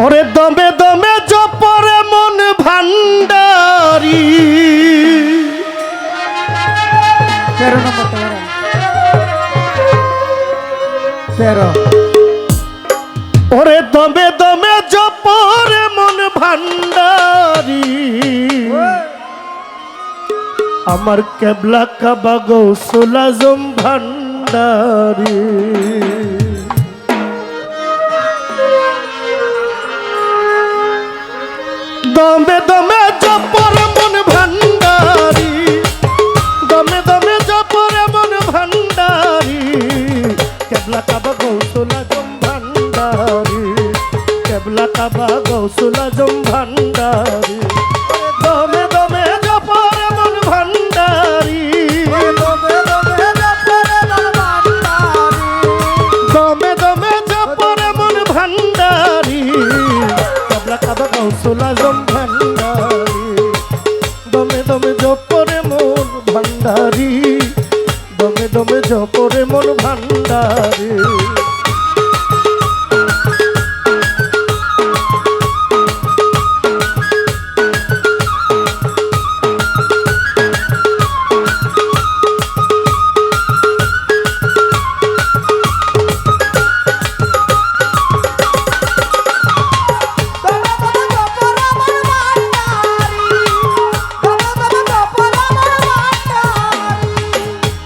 ওরে দমে দমে জপরে মন ভান্ডারি। 13 নম্বর 13। ওরে দমে দমে জপরে মন ভান্ডারি। আমার কেবলা কাবা গৌসুল আজম ভান্ডারি। দমে দমে জপরে মন ভান্ডারি। দমে দমে জপরে মন ভান্ডারি। কেবলা কাবা গৌসুল আজম ভান্ডারি। কেবলা কাবা গৌসুল আজম ভান্ডারি। দমে দমে জপরে মন ভান্ডারি। দমে দমে জপরে মন ভান্ডারি। কেবলা কাবা গৌসুল আজম ভান্ডারি। দমে দমে জপরে মন ভান্ডারি। দমে দমে জপরে মন ভান্ডারি।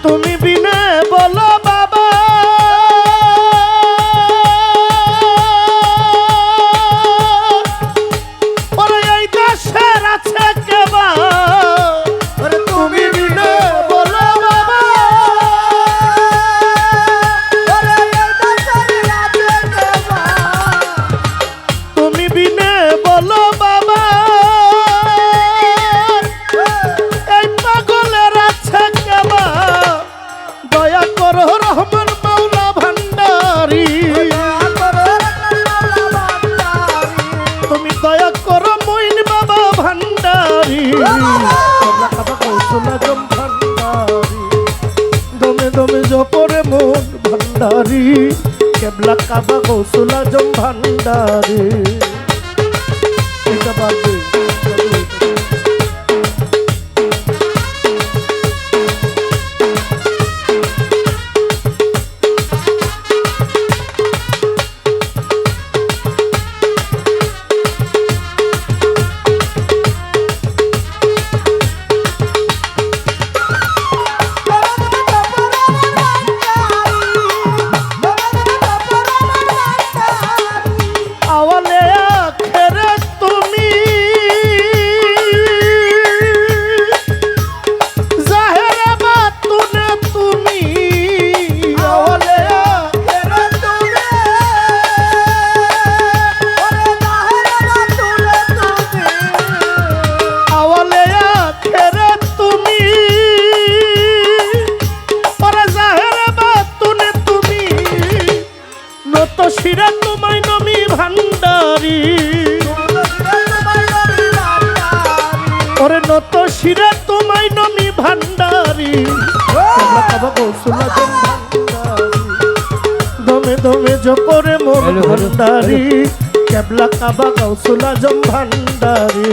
তুমি বিনে বলো বাবা, ওরে এই দেশের আছে কেবা। ওরে তুমি বিনে বলো বাবা, ওরে এই দেশের আছে কেবা। তুমি বিনে বলো বাবা, এই পাগলের আছে কেবা। দয়া করো রহমান মাওলা ভান্ডারি। তুমি দয়া করো মইন বাবা ভান্ডারি। কেবলা কাবা গৌসুল আজম ভান্ডারি। দমে দমে জপরে মন ভান্ডারি। কেবলা কাবা গৌসুল আজম ভান্ডারি। এটা বাদে আওয়ালে আখেরে তুমি, জাহেরে বাতুনে তুমি। আওয়ালে আখেরে তুমি, ওরে জাহেরে বাতুনে তুমি। আওয়ালে আখেরে তুমি, ওরে জাহেরে বাতুনে তুমি। নত শিরা তোমায় নমি ভান্ডারি। ওরে নত শিরা তোমায় নমি ভান্ডারি। কেবলা কাবা গৌসুল আজম ভান্ডারি। দমে দমে জপরে মন ভান্ডারি। কেবলা কাবা গৌসুল আজম ভান্ডারি।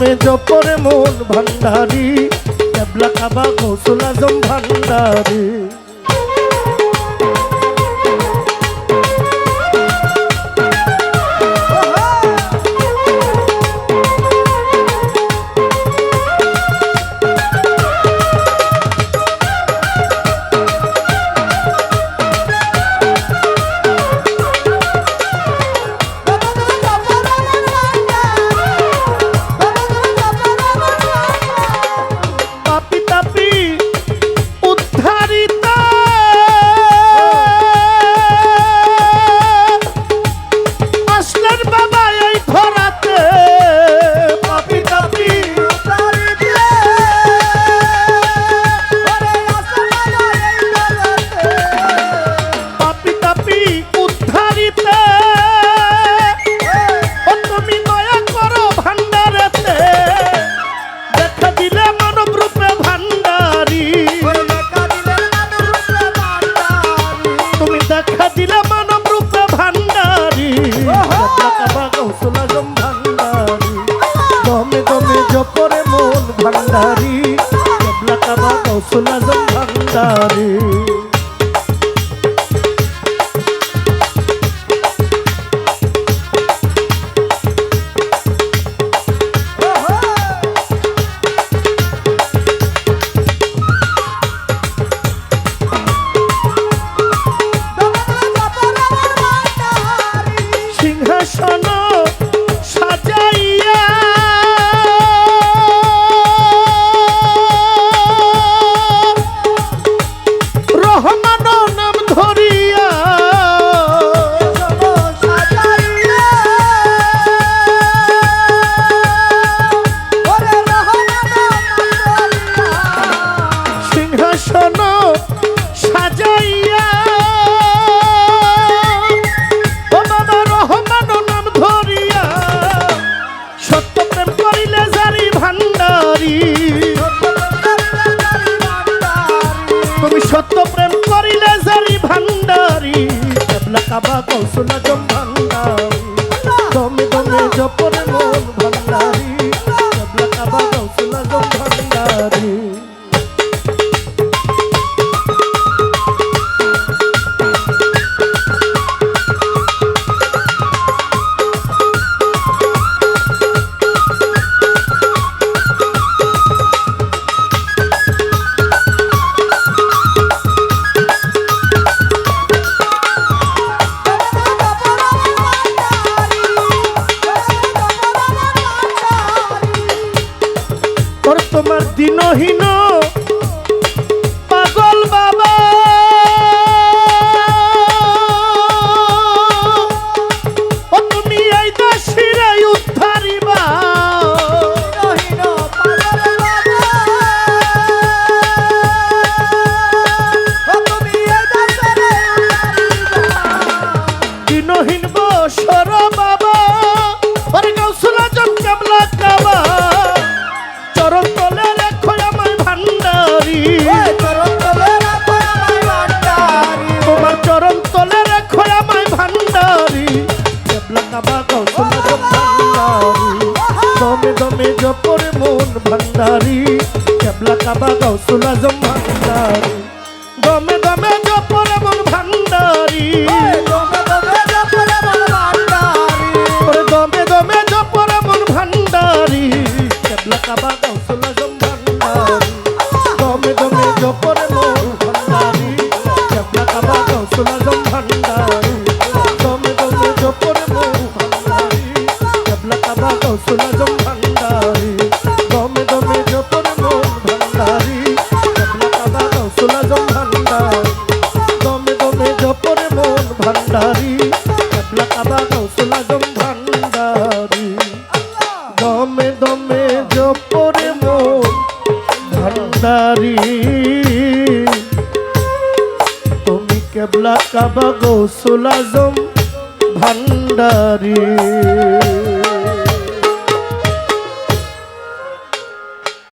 দমে জপরে মন ভান্ডারি কেবলা কাবা গৌসুল আজম ভান্ডারি ভান্ডারি কেবলা কাবা গৌসুল আজম ভান্ডারি সিংহাসন সাজাইয়া রহমান নাম ধরিয়া সিংহাসন সাজাইয়া ও বাবা রহমান নাম ধরিয়া সত্য প্রেম করিলে জারি ভান্ডারি তুমি সত্য প্রেম করিলে জারি ভান্ডারি কেবলা কাবা গৌসুল আজম ভান্ডারি দমে দমে জপরে মন ভান্ডারি কেবলা কাবা গৌসুল আজম ভান্ডারি তোমার দিনহীন পাগল বাবা ও তুমি এই দাসিরে উদ্ধারিবা দিনহীন বসর বাবা ওরে গৌসুল আজম কেবলা কাবা চরণ তলে রেখো আমায় ভান্ডারি তোমার চরণ তলে রেখো আমায় ভান্ডারি কেবলা কাবা গৌসুল আজম ভান্ডারি দমে দমে জপরে মন ভান্ডারি কেবলা কাবা গৌসুল আজম ভান্ডারি দমে দমে জপরে মন ভান্ডারি দমে দমে জপরে মন ভান্ডারি কেবলা কাবা গৌসুল আজম ভান্ডারি দমে দমে জপরে মন ভান্ডারি কেবলা কাবা গৌসুল আজম ভান্ডারি দমে দমে জপরে মন ভান্ডারি কেবলা কাবা গৌসুল আজম ভান্ডারি দমে দমে জপরে মন ভান্ডারি কেবলা কাবা গৌসুল আজম ভান্ডারি দমে দমে জপরে মন ভান্ডারি কেবলা কাবা গৌসুল আজম ভান্ডারি দমে দমে জপরে মন ভান্ডারি তুমি কেবলা কাবা গৌসুল আজম ভান্ডারি।